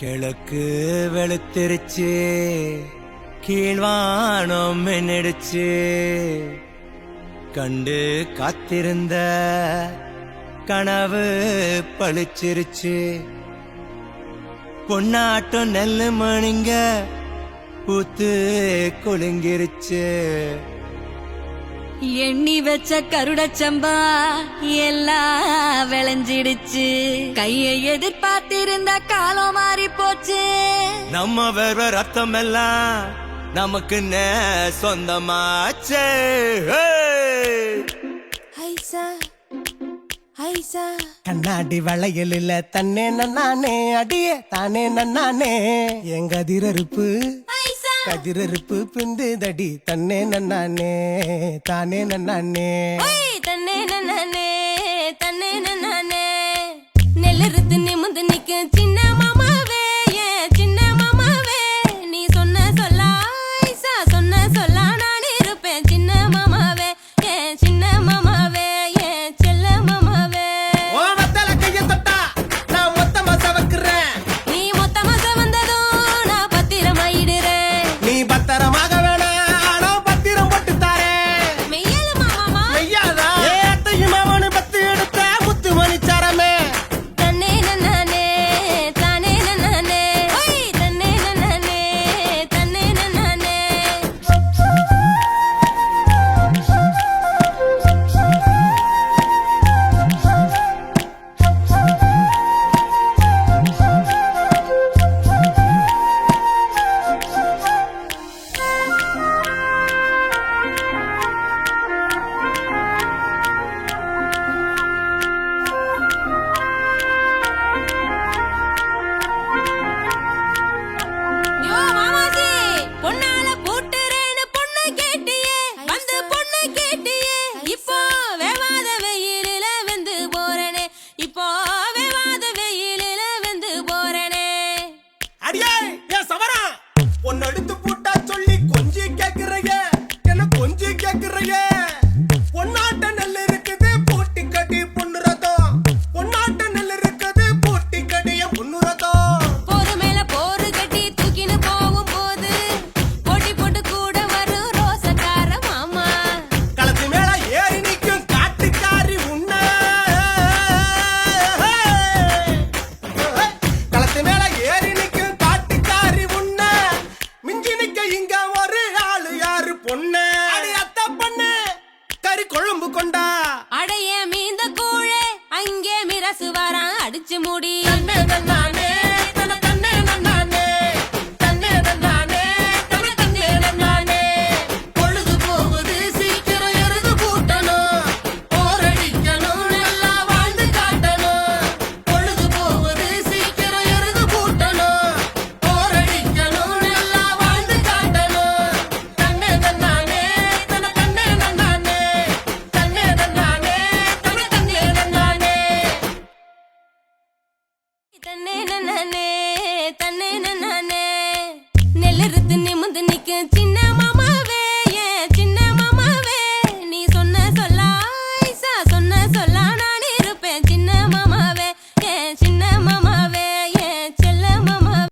கிழக்கு வெளுத்திருச்சு, கீழ்வானம் மின்னிடுச்சு, கண்டு காத்திருந்த கனவு பளிச்சிருச்சு. பொன்னாட்டம் நெல்லு மணிங்க பூத்து குலுங்கிருச்சு. எண்ணி வச்ச கருடச்சம்பா எல்லாம் விளைஞ்சிடுச்சு. கையை எதிர்பார்த்திருந்த காலம் மாறி போச்சு. நம்ம வேற ரத்தம் எல்லாம் நமக்கு சொந்தமாச்சே. கண்ணாடி வளையல் இல்ல தன்னே நானே, அடியே தானே நானே. எங்க கதிரறுப்பு கதிரறுப்பு பிந்து தடி தன்னே நானே, தானே நானே, தன்னே நன்னே.